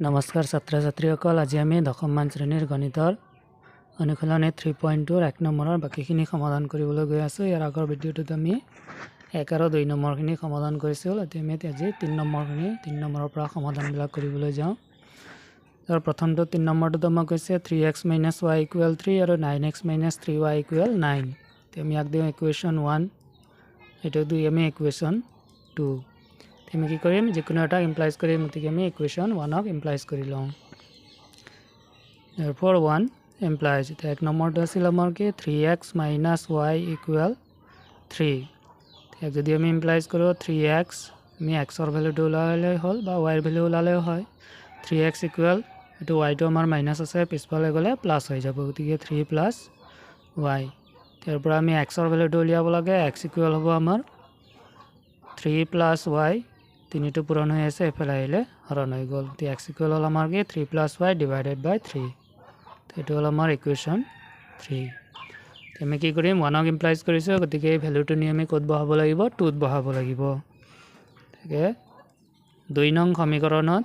নমস্কাৰ ছাত্ৰ ছাত্ৰীসকল, আজি আমি দশমমান শ্ৰেণীৰ গণিতৰ অনুশীলনী 3.2 এক নম্বৰৰ বাকীখিনি সমাধান কৰিবলৈ গৈ আছোঁ। ইয়াৰ আগৰ ভিডিঅ'টোত আমি 1 আৰু 2 নম্বৰখিনি সমাধান কৰিছিলোঁ। এতিয়া আমি আজি 3 নম্বৰৰ পৰা সমাধানবিলাক কৰিবলৈ যাওঁ। তাৰ প্ৰথমটো 3 নম্বৰটোত আমাক কৈছে 3x - y = 3 আৰু 9x - 3y = 9। এতিয়া আমি ইয়াক দিওঁ ইকুৱেশ্যন 1, এইটো দিওঁ আমি ইকুৱেশ্যন 2। আমি কি কৰিম, যিকোনো এটা ইমপ্লাইজ কৰিম, গতিকে আমি ইকুৱেশ্যন 1ক ইমপ্লাইজ কৰি লওঁ। therefore 1 implies. এতিয়া 1 নম্বৰটো আছিল আমাৰ কি 3x - y = 3। ইয়াক যদি আমি ইমপ্লাইজ কৰোঁ 3x, আমি xৰ ভেলুটো ওলালেই হ'ল বা yৰ ভেলু ওলালেও হয়। 3x = এইটো yটো আমাৰ মাইনাছ আছে, পিছফালে গ'লে প্লাছ হৈ যাব, গতিকে 3 + y। ইয়াৰ পৰা আমি xৰ ভেলুটো উলিয়াব লাগে। x = হ'ব আমাৰ 3 + y, 3টো পূৰণ হৈ আছে, এইফালে আহিলে হৰণ হৈ গ'ল। এতিয়া x = হ'ল আমাৰ কি 3 + y / 3। এইটো হ'ল আমাৰ ইকুৱেশ্যন 3। আমি কি কৰিম, 1ক ইমপ্লাইজ কৰিছোঁ, গতিকে এই ভেলুটো নি আমি ক'ত বহাব লাগিব, 2ত বহাব লাগিব। গতিকে 2 নং সমীকৰণত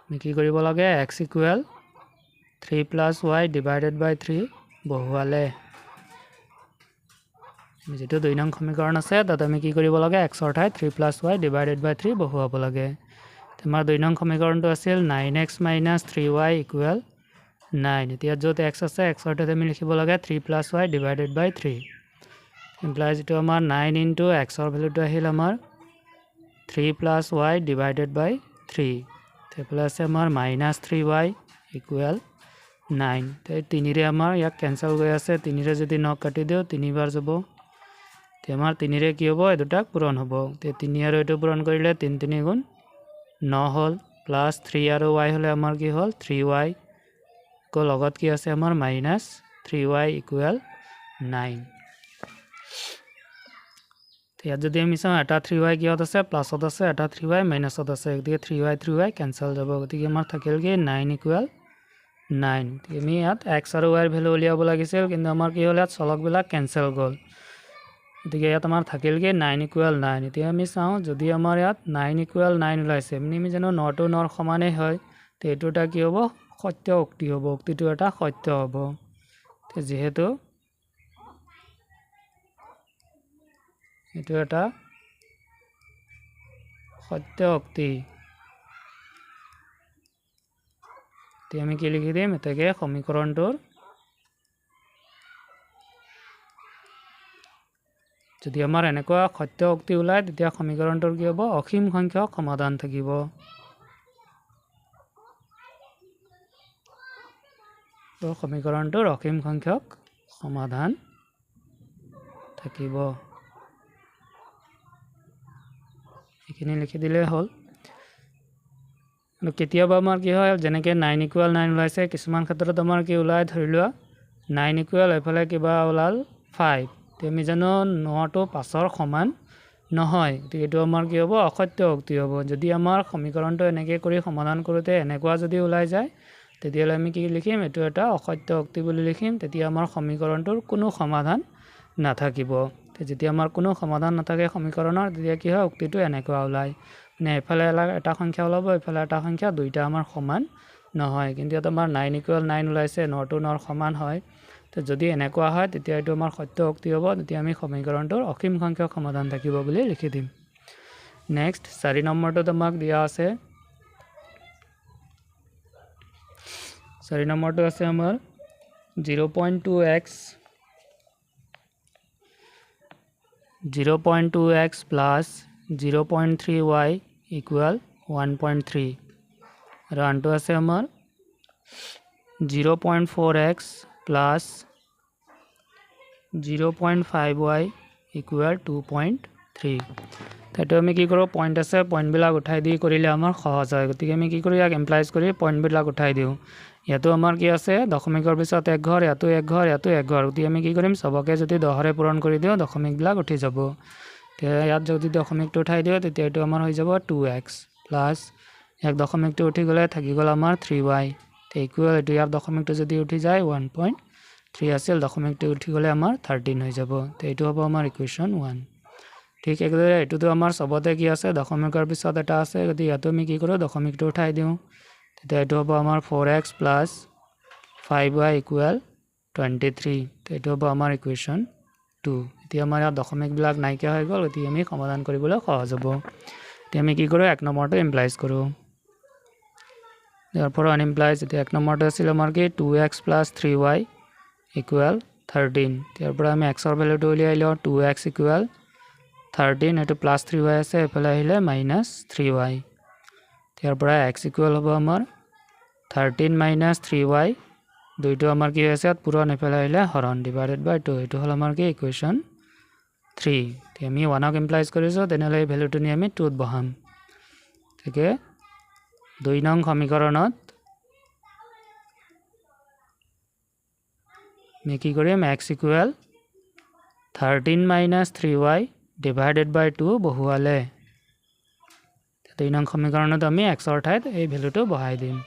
আমি কি কৰিব লাগে, x = 3 + y / 3 বহুৱালে। যিটো 2 নং সমীকৰণ আছে তাত আমি কি কৰিব লাগে, xৰ ঠাইত 3 + y / 3 বহুৱাব লাগে। আমাৰ 2 নং সমীকৰণটো আছিল 9x - 3y = 9। এতিয়া য'ত x আছে, xৰ ঠাইত আমি লিখিব লাগে 3 + y / 3। ইমপ্লাইজ এইটো আমাৰ 9 × xৰ ভেলুটো আহিল আমাৰ 3 + y / 3। এইফালে আছে আমাৰ -3y = 9। 3ৰে আমাৰ ইয়াক কেঞ্চেল গৈ আছে, 3ৰে যদি 9 কাটি দিওঁ 3 বাৰ যাব। এতিয়া আমাৰ 3ৰে কি হ'ব, এই দুটাক পূৰণ হ'ব। এতিয়া 3 আৰু এইটো পূৰণ কৰিলে 3 × 3 = 9 হ'ল, প্লাছ 3 আৰু y হ'লে আমাৰ কি হ'ল 3y, আকৌ লগত কি আছে আমাৰ -3y = 9। ইয়াত যদি আমি চাওঁ, এটা 3y কিহত আছে, প্লাছত আছে, এটা 3y মাইনাছত আছে, গতিকে 3y কেঞ্চেল যাব, গতিকে আমাৰ থাকিল কি 9 = 9। আমি ইয়াত x আৰু yৰ ভেলু উলিয়াব লাগিছিল, কিন্তু আমাৰ কি হ'ল, ইয়াত চলকবিলাক কেঞ্চেল গ'ল, গতিকে ইয়াত আমাৰ থাকিল কি 9 = 9। এতিয়া আমি চাওঁ, যদি আমাৰ ইয়াত 9 = 9 ওলাইছে, আমি জানো 9টো 9ৰ সমানেই হয়, তো এইটো এটা কি হ'ব, সত্য উক্তি হ'ব, উক্তিটো এটা সত্য হ'ব। যিহেতু এইটো এটা সত্য উক্তি, এতিয়া আমি কি লিখি দিম, এতেকে সমীকৰণটোৰ যদি আমাৰ এনেকুৱা সত্য উক্তি ওলায়, তেতিয়া সমীকৰণটোৰ কি হ'ব, অসীম সংখ্যক সমাধান থাকিব। সমীকৰণটোৰ অসীম সংখ্যক সমাধান থাকিব। এইখিনি লিখি দিলেই হ'ল। কেতিয়াবা আমাৰ কি হয়, যেনেকৈ 9 = 9 ওলাইছে, কিছুমান ক্ষেত্ৰত আমাৰ কি ওলায়, ধৰি লোৱা 9 = এইফালে কিবা ওলাল 5, আমি জানো 9টো 5ৰ সমান নহয়, গতিকে এইটো আমাৰ কি হ'ব, অসত্য উক্তি হ'ব। যদি আমাৰ সমীকৰণটো এনেকৈ কৰি সমাধান কৰোঁতে এনেকুৱা যদি ওলাই যায়, তেতিয়াহ'লে আমি কি লিখিম, এইটো এটা অসত্য উক্তি বুলি লিখিম। তেতিয়া আমাৰ সমীকৰণটোৰ কোনো সমাধান নাথাকিব। যেতিয়া আমাৰ কোনো সমাধান নাথাকে সমীকৰণৰ, তেতিয়া কি হয়, উক্তিটো এনেকুৱা ওলায়, মানে এফালে এটা সংখ্যা ওলাব, এইফালে এটা সংখ্যা, দুইটা আমাৰ সমান নহয়। কিন্তু ইয়াত আমাৰ 9 = 9 ওলাইছে, 9টো 9ৰ সমান হয়, তো যদি এনেকুৱা হয়, তেতিয়া এইটো আমাৰ সত্য উক্তি হ'ব। তেতিয়া আমি সমীকৰণটোৰ অসীম সংখ্যক সমাধান থাকিব বুলি লিখি দিম। নেক্সট 4 নম্বৰটোত আমাক দিয়া আছে, 4 নম্বৰটো আছে আমাৰ 0.2x + 0.3y = 1.3, আৰু আনটো আছে আমাৰ 0.4x + 0.5y = 2.3। সেইটো আমি কি কৰোঁ, পইণ্ট আছে, পইণ্টবিলাক উঠাই দি কৰিলে আমাৰ সহজ হয়, গতিকে আমি কি কৰোঁ, ইয়াক এমপ্লাইজ কৰি পইণ্টবিলাক উঠাই দিওঁ। ইয়াতো আমাৰ কি আছে, দশমিকৰ পিছত 1 ঘৰ, ইয়াতো 1 ঘৰ, ইয়াতো 1 ঘৰ, গতিকে আমি কি কৰিম, চবকে যদি 10ৰে পূৰণ কৰি দিওঁ, দশমিকবিলাক উঠি যাব। এতিয়া ইয়াত যদি দশমিকটো উঠাই দিওঁ, তেতিয়া এইটো আমাৰ হৈ যাব 2x, প্লাছ ইয়াক দশমিকটো উঠি গ'লে থাকি গ'ল আমাৰ 3y, ইকুৱেল এইটো ইয়াৰ দশমিকটো যদি উঠি যায় 1.3 আছিল, দশমিকটো উঠি গ'লে আমাৰ 13 হৈ যাব। তো এইটো হ'ব আমাৰ ইকুৱেশ্যন 1। ঠিক একদৰে এটোটো আমাৰ সবতে কি আছে দশমিকৰ পিছত এটা আছে গতি ইয়াতো আমি কি কৰো দশমিকটো উঠাই দিও তেতিয়া এটো হ'ব আমাৰ 4x + 5y = 23 এটো হ'ব আমাৰ ইকুৱেশ্যন 2 এতিয়া আমাৰ ইয়াত দশমিক বিলাক নাইকিয়া হৈ গ'ল গতি আমি সমাধান কৰিবলৈ সহজ হ'ব এতিয়া আমি কি কৰো এক নম্বৰটো ইমপ্লাইজ কৰো therefore unimplies এতিয়া এক নম্বৰটো আছিল আমাৰ কি 2x + 3y = 13 ইয়াৰ পৰা আমি x ৰ ভ্যালুটো উলিয়াই লও 2x = 13 এটো +3y আছে এফালে আহিলে -3y ইয়াৰ পৰা x = হ'ব আমাৰ 13 - 3y দুইটো আমাৰ কি হৈছে পূৰণ এফালে আহিলে হৰণ /2 এটো হল আমাৰ কি ইকুৱেশ্যন 3 তে আমি 1 ক ইমপ্লাইজ কৰিছো তেনেহলে এই ভ্যালুটো নি আমি 2 ত বহাম ঠিকে 2 নং সমীকৰণত আমি কি কৰিম x = 13 - 3y / 2 বহুৱালে 2 নং সমীকৰণত আমি x ৰ ঠাইত এই ভ্যালুটো বহাই দিম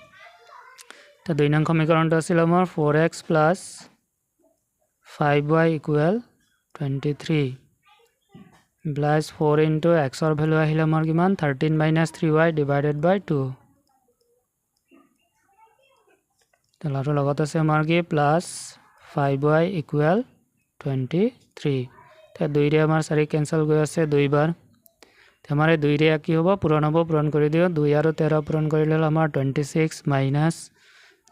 তে 2 নং সমীকৰণটো আছিল আমাৰ 4x + 5y = 23 plus 4 into x ৰ ভ্যালু আহিলে আমাৰ কিমান 13 - 3y / 2 তেলাটো লগত আছে আমাৰ কি প্লাস 5y = 23 তে 2 ৰে আমাৰ 4 কেনসেল গৈ আছে 2 বাৰ তে আমাৰ 2 ৰে কি হ'ব পূৰণ হ'ব পূৰণ কৰি দিও 2 আৰু 13 পূৰণ কৰিলে আমাৰ 26 মাইনাস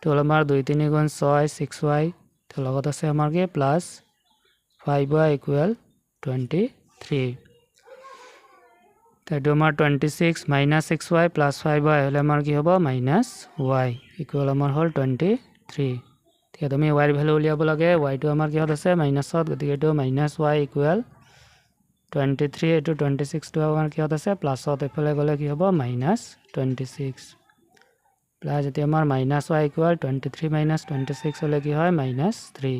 তো আমাৰ 2 3 গুণ 6 6y তে লগত আছে আমাৰ কি প্লাস 5y = 23 তে আমাৰ 26 - 6y + 5y হলে আমাৰ কি হ'ব -y = আমাৰ হল 23 তে তুমি y ৰ ভ্যালু উলিয়াব লাগে y টো আমাৰ কিহত আছে মাইনাসত গতিকে এটো -y = 23 এটো 26 টো আমাৰ কিহত আছে প্লাসত এফালে গলে কি হ'ব -26 প্লাস এতিয়া আমাৰ -y = 23 - 26 হলে কি হয় -3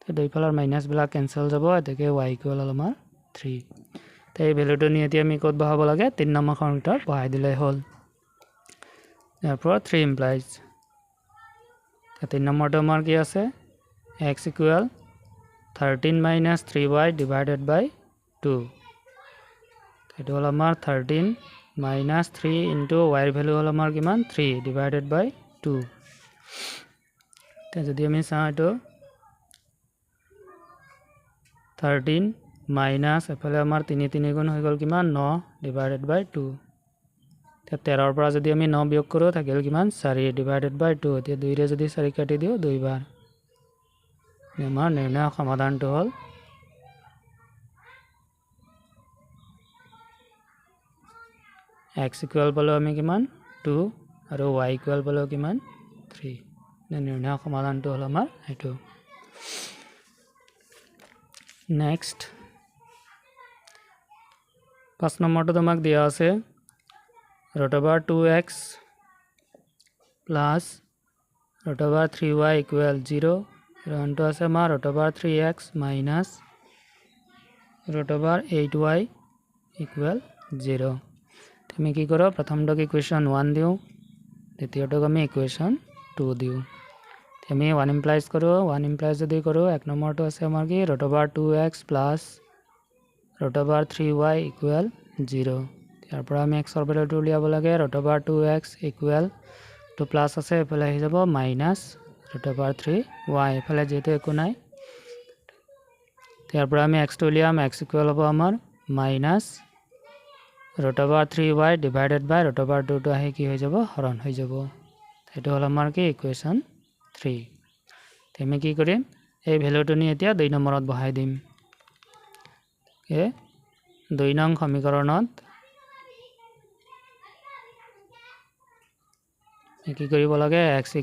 তে দুইফালৰ মাইনাস বিলাক কেনসেল যাব এতেকে y = আমাৰ 3 তে এই ভ্যালুটো নি এতিয়া আমি কত বহাব লাগে 3 নম্বৰ সমীকৰণত বহাই দিলে হল therefore 3 implies 3 নম্বৰটো আমাৰ কি আছে x = 13 - 3y / 2 এটো হল আমাৰ 13 - 3 into y ৰ ভ্যালু হল আমাৰ কিমান 3 / 2 তে যদি আমি চাও এটো 13 মাইনাস এফালে আমাৰ 3 3 গুণ হৈ গল কিমান 9 / 2 তে 13 ৰ পৰা যদি আমি 9 বিয়োগ কৰো থাকিল কিমান 4 / 2 তে 2 ৰে যদি 4 কাটি দিও 2 বাৰ আমাৰ নিৰ্ণয় সমাধানটো হল x = পালো আমি কিমান 2 আৰু y = পালো কিমান 3 নিৰ্ণয় সমাধানটো হল আমাৰ এটো নেক্সট 5 নম্বৰটো তোমাক দিয়া আছে √2x plus √3y = 0 ৰনটো আছে আমাৰ √3x minus √8y = 0 তুমি কি করো প্রথমটো ইকুয়েশন 1 দিও দ্বিতীয়টো আমি ইকুয়েশন 2 দিও আমি 1 ইমপ্লাইজ করো 1 ইমপ্লাইজ যদি করো এক নম্বৰটো আছে আমাৰ কি √2x plus √3y = 0 ইয়াৰ পৰা আমি x ৰ ভ্যালুটো উলিয়াব লাগে √2x = to প্লাস আছে এফালে আহি যাব মাইনাস √3y এফালে যেতে একো নাই ইয়াৰ পৰা আমি x টো উলিয়াম x = হ'ব আমাৰ মাইনাস √3y / √2 টো আহি কি হৈ যাব হৰণ হৈ যাব এটো হল আমাৰ কি ইকুয়েশন 3 আমি কি কৰিম এই ভ্যালুটো নি এতিয়া 2 নম্বৰত বহাই দিম 2 নং সমীকৰণত কি কৰিব লাগে x =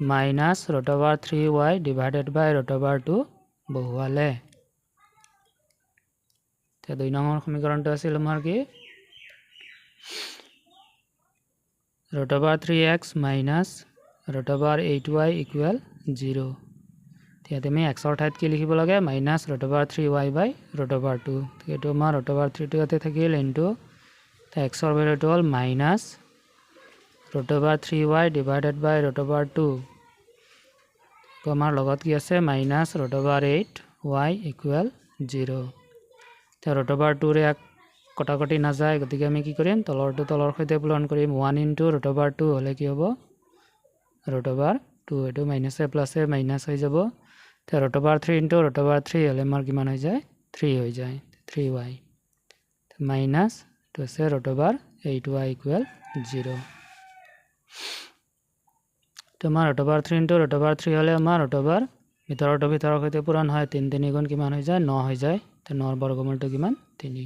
-√3y / √2 বহুৱালে তে 2 নম্বৰ সমীকৰণটো আছিল আমাৰ কি √3x - √8y = 0 ইয়াতে আমি x ৰ ঠাইত কি লিখিব লাগে -√3y / √2 এটো আমাৰ √3 টো ইয়াতে থাকিল ইনটু x ৰ ভ্যালুটো হল -√3y / √2 তো আমাৰ লগত কি আছে -√8y = 0 এতিয়া ৰুট অভাৰ 2ৰে কটাকটি নাযায়, গতিকে আমি কি কৰিম, তলৰটো তলৰ সৈতে পূৰণ কৰিম। 1 ইনটু ৰুট অভাৰ 2 হ'লে কি হ'ব, ৰুট অভাৰ 2, এইটো মাইনাছে প্লাছে মাইনাছ হৈ যাব। এতিয়া root over 3 into root over 3 হ'লে আমাৰ কিমান হৈ যায়, 3 হৈ যায়, 3y মাইনাছ এইটো আছে ৰুট অভাৰ 8y ইকুৱেল 0। তো আমাৰ root over 3 into root over 3 হ'লে আমাৰ ৰুট অভাৰ ভিতৰৰ সৈতে পূৰণ হয়, 3 3 গুণ কিমান হৈ যায়, 9 হৈ যায়। তো 9ৰ বৰ্গমূলটো কিমান, 3।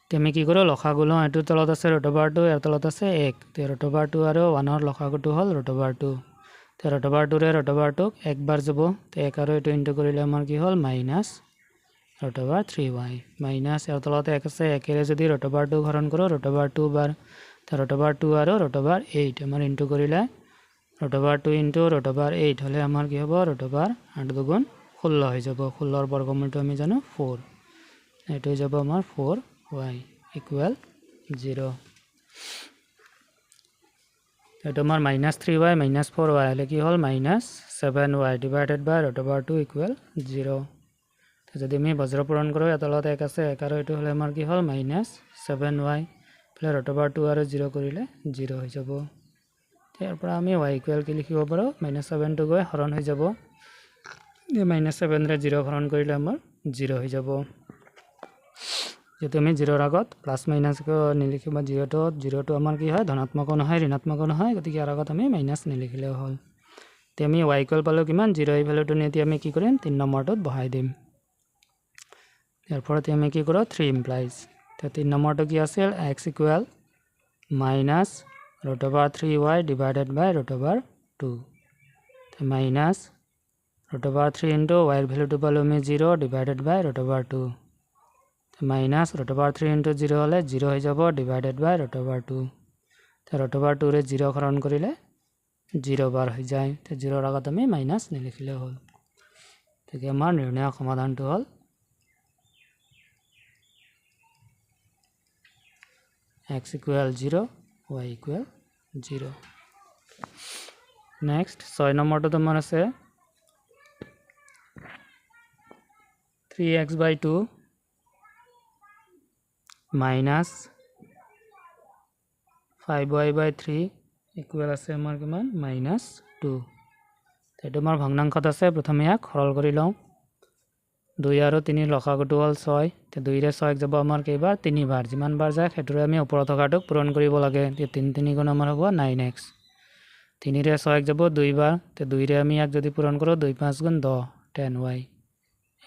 এতিয়া আমি কি কৰোঁ, লসাগু লওঁ। এইটোৰ তলত আছে ৰুট অভাৰ 2, ইয়াৰ তলত আছে 1। তো ৰুট অভাৰ 2 আৰু 1ৰ লসাগুটো হ'ল ৰুট অভাৰ 2। তো ৰুট অভাৰ 2ৰে ৰুট অভাৰ 2ক একবাৰ যাব, তো 1 আৰু এইটো ইনটু কৰিলে আমাৰ কি হ'ল, minus root over 3y minus ইয়াৰ তলতে 1 আছে, 1ৰে যদি ৰুট অভাৰ 2 হৰণ কৰোঁ, ৰুট অভাৰ 2 বাৰ, তো ৰুট অভাৰ 2 আৰু ৰুট অভাৰ 8 আমাৰ ইনটু কৰিলে root over 2 into root over 8 হ'লে আমাৰ কি হ'ব, ৰুট অভাৰ 8 দুগুণ 16 হৈ যাব। 16ৰ বৰ্গমূলটো আমি জানো 4, এইটো হৈ যাব আমাৰ 4y ইকুৱেল 0। এইটো আমাৰ মাইনাছ 3y মাইনাছ 4y হ'লে কি হ'ল, minus 7y divided by root over 2 equal 0। যদি আমি বজ্ৰ পূৰণ কৰোঁ, ইয়াৰ তলত 1 আছে, 1 আৰু এইটো হ'লে আমাৰ কি হ'ল, minus 7y plus root over 2 আৰু 0 কৰিলে 0 হৈ যাব। ইয়াৰ পৰা আমি y ইকুৱেল কি লিখিব পাৰোঁ, মাইনাছ 7টো গৈ হৰণ হৈ যাব, মাইনাছ 7ৰে 0 হৰণ কৰিলে আমাৰ 0 হৈ যাব। যিহেতু আমি 0ৰ আগত প্লাছ মাইনাছ নিলিখিব, জিৰ'টো আমাৰ কি হয়, ধনাত্মকো নহয় ঋণাত্মকো নহয়, গতিকে ইয়াৰ আগত আমি মাইনাছ নিলিখিলেও হ'ল। এতিয়া আমি y ইকুৱেল পালোঁ কিমান, 0। এই ভেলুটো নি এতিয়া আমি কি কৰিম, 3 নম্বৰটোত বহাই দিম। ইয়াৰ পৰা আমি কি কৰোঁ, 3 ইমপ্লাইজ। এতিয়া 3 নম্বৰটো কি আছিল, x equal minus root over 3y divided by root over 2 minus root over 3 into yৰ ভেলুটো পালোঁ আমি 0 divided by root over 2 minus root over 3 into 0 হ'লে 0 হৈ যাব, divided by root over 2। Root over 2ৰে 0 হৰণ কৰিলে 0 বাৰ হৈ যায়, তো 0ৰ আগত আমি মাইনাছ নিলিখিলেও হ'ল। গতিকে আমাৰ নিৰ্ণায়ক সমাধানটো হ'ল x equal 0 y equal 0। Next 6 নম্বৰটোত আমাৰ আছে 3x বাই 2 মাইনাছ 5y বাই 3 ইকুৱেল আছে আমাৰ কিমান, মাইনাছ 2। এইটো আমাৰ ভগ্নাংশত আছে, প্ৰথমে ইয়াক সৰল কৰি লওঁ। 2 আৰু 3 লসাগুটো হ'ল 6, তো 2ৰে 6 যাব আমাৰ কেইবাৰ, 3 বাৰ, যিমান বাৰ যায় সেইটোৰে আমি ওপৰত থকাটোক পূৰণ কৰিব লাগে। এতিয়া 3 3 গুণ আমাৰ হ'ব 9x, 3ৰে 6 যাব 2 বাৰ, তো 2ৰে আমি ইয়াক যদি পূৰণ কৰোঁ, 2 5 গুণ 10 10y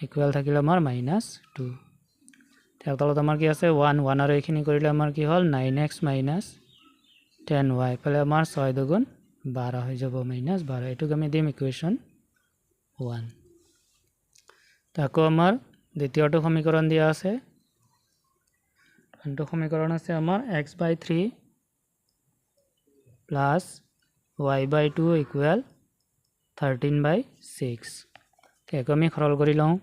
ইকুৱেল থাকিলে আমাৰ মাইনাছ 2। তাৰ তলত আমাৰ কি আছে 1 আৰু এইখিনি কৰিলে আমাৰ কি হ'ল, 9x মাইনাছ 10y এইফালে আমাৰ 6 দুগুণ 12 হৈ যাব, মাইনাছ 12। এইটোক আমি দিম ইকুৱেশ্যন 1। আকৌ আমাৰ দ্বিতীয়টো সমীকৰণ দিয়া আছে, আনটো সমীকৰণ আছে আমাৰ x বাই 3 প্লাছ y বাই 2 ইকুৱেল 13 বাই 6। আকৌ আমি সৰল কৰি লওঁ।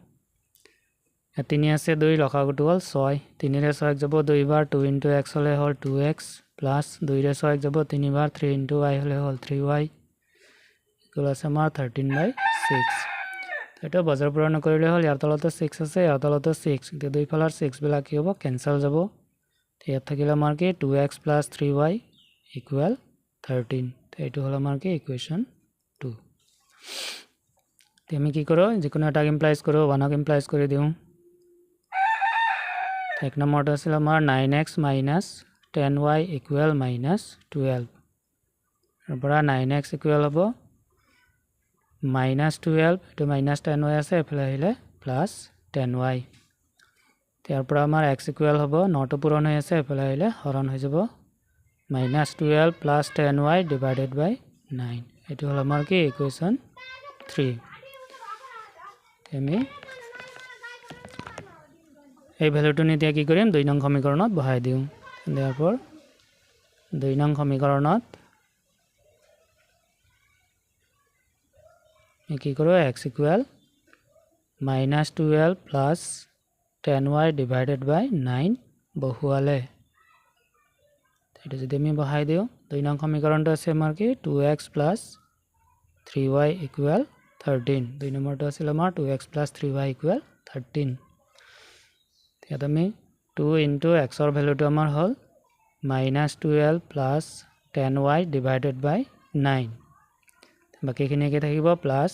3 আছে 2, লসাগুটো হ'ল 6, 3ৰে 6 যাব 2 বাৰ, 2 ইনটু x হ'লে হ'ল 2x প্লাছ 2ৰে 6 যাব 3 বাৰ, 3 ইনটু y হ'লে হ'ল 3y ইকুৱেল আছে আমাৰ 13 বাই 6। এইটো বজাৰ পূৰণ কৰিলে হ'ল, ইয়াৰ তলতো 6 আছে, ইয়াৰ তলতো 6, এতিয়া দুইফালৰ 6বিলাক কি হ'ব, কেঞ্চেল যাব। ইয়াত থাকিলে আমাৰ কি 2x প্লাছ 3y ইকুৱেল 13। এইটো হ'ল আমাৰ কি ইকুৱেশ্যন 2। আমি কি কৰোঁ, যিকোনো এটাক ইমপ্লাইজ কৰোঁ, 1ক ইমপ্লাইজ কৰি দিওঁ। 1 নম্বৰটো আছিল আমাৰ 9x minus 10y equal minus 12। তাৰ পৰা 9x ইকুৱেল হ'ব মাইনাছ 12, এইটো মাইনাছ 10y আছে, এইফালে আহিলে প্লাছ 10y। ইয়াৰ পৰা আমাৰ x ইকুৱেল হ'ব, 9টো পূৰণ হৈ আছে, এইফালে আহিলে হৰণ হৈ যাব, minus 12 plus 10y divided by 9। এইটো হ'ল আমাৰ কি ইকুৱেশ্যন 3। আমি এই ভেলুটো নি এতিয়া কি কৰিম, 2 নং সমীকৰণত বহাই দিওঁ। দিয়াৰ পৰ 2 নং সমীকৰণত কি কৰোঁ, x equal minus 12 plus 10y divided by 9 বহুৱালে। এইটো যদি আমি বহাই দিওঁ, 2 নং সমীকৰণটো আছে আমাৰ কি 2x প্লাছ 3y ইকুৱেল 13। 2 নম্বৰটো আছিল আমাৰ 2x প্লাছ 3y ইকুৱেল 13। ইয়াত আমি 2 ইনটু এক্সৰ ভ্যালুটো আমাৰ হ'ল -12 প্লাস 10y ডিভাইডেড বাই 9 বাকিখিনি কি থাকিব প্লাস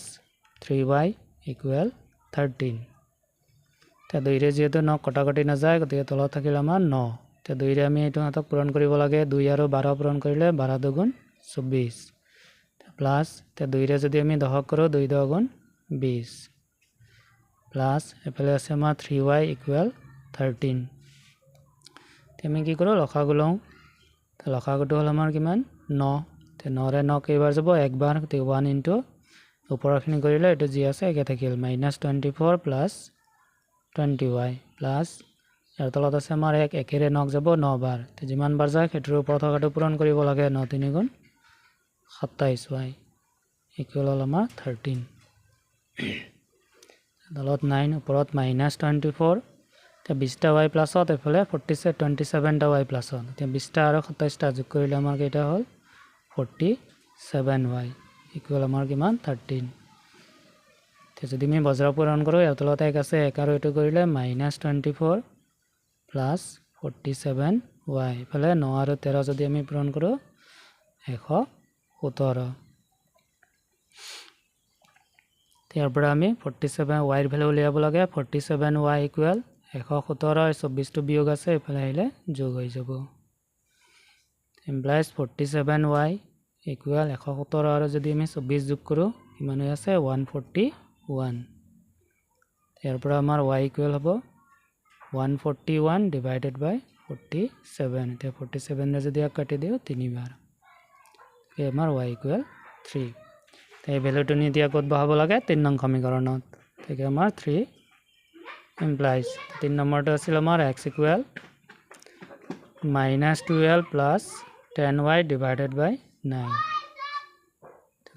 3y ইকুৱেল 13 তে 2 ৰে যেহেতু 9 কটাকটি নাযায় গতিকে তলত থাকিল আমাৰ 9 তে 2 ৰে আমি এইটো হাতক পূৰণ কৰিব লাগে 2 আৰু 12 পূৰণ কৰিলে 12 দুগুণ 24 প্লাস তে 2 ৰে যদি আমি 10 কৰো 2 10 গুণ 20 প্লাস এফালে আছে আমাৰ 3y ইকুৱেল 13 তে আমি কি কৰো লসাগু লওঁ তে লসাগুটো হ'ল আমাৰ কিমান 9 তে 9 ৰে 9 কেইবাৰ যাব একবাৰ তে 1 ইনটু ওপৰখিনি কৰিলে এটো যি আছে একে থাকিল -24 প্লাস 20y প্লাস ইয়াৰ তলত আছে আমাৰ একেৰে 9 যাব 9 বাৰ তে যিমান বাৰ যায় হেতুৰ ওপৰত থকাটো পূৰণ কৰিব লাগে 9 3 গুণ 27y ইকুৱেল হ'ল আমাৰ 13 তলত 9 ওপৰত -24 তে 20টা y প্লাসত এফালে 27টা y প্লাসত তে 20টা আৰু 27টা যোগ কৰিলে আমাৰ কেইটা হ'ল 47y ইকুৱেল আমাৰ কিমান 13 তে যদি আমি বজ্ৰ পূৰণ কৰো ইয়াৰ তলত এক আছে এক আৰু এটো কৰিলে -24 প্লাস 47y ইফালে 9 আৰু 13 যদি আমি পূৰণ কৰো 117 ইয়াৰ পৰা আমি 47y ৰ ভ্যালু উলিয়াব লাগে 47y ইকুৱেল 117 24 টো বিয়োগ আছে ইফালে আহিলে যোগ হৈ যাব ইমপ্লাইজ 47y ইকুৱেল 117 আৰু যদি আমি 24 যোগ কৰো কিমান হৈ আছে 141 ইয়াৰ পৰা আমাৰ y ইকুৱেল হ'ব 141 ডিভাইডেড বাই 47 তে 47 ৰে যদি কাটি দিও 3 বাৰ এই আমাৰ y ইকুৱেল 3 এই ভ্যালুটো নি দিয়া ক'ত বহাব লাগে 3 নং সমীকৰণত ঠিক আমাৰ 3 ইমপ্লাইজ 3 নম্বৰটো আছিল আমাৰ x equal -12 plus 10y divided by 9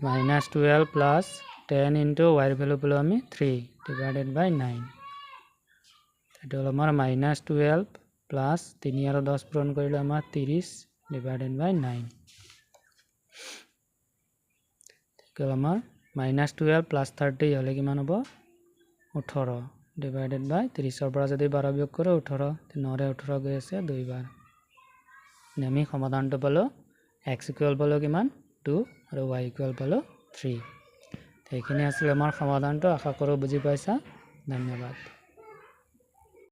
-12 plus 10 into y ৰ ভ্যালু পেলো আমি 3 ডিভাইডেড বাই 9 এটো হল আমাৰ -12 প্লাস 3 আৰু 10 পূৰণ কৰিলে আমাৰ 30 ডিভাইডেড বাই 9 আমাৰ -12 প্লাস 30 হলে কিমান হ'ব 18 ডিভাইডেড বাই 30 ৰ পৰা যদি 12 বিয়োগ কৰো 18 তে 9 ৰে 18 গৈ আছে দুই বাৰ আমি সমাধানটো পালো x ইকুৱেল পালো কিমান 2 আৰু y ইকুৱেল পালো 3 এইখিনি আছিল আমাৰ সমাধানটো আশা কৰো বুজি পাইছা ধন্যবাদ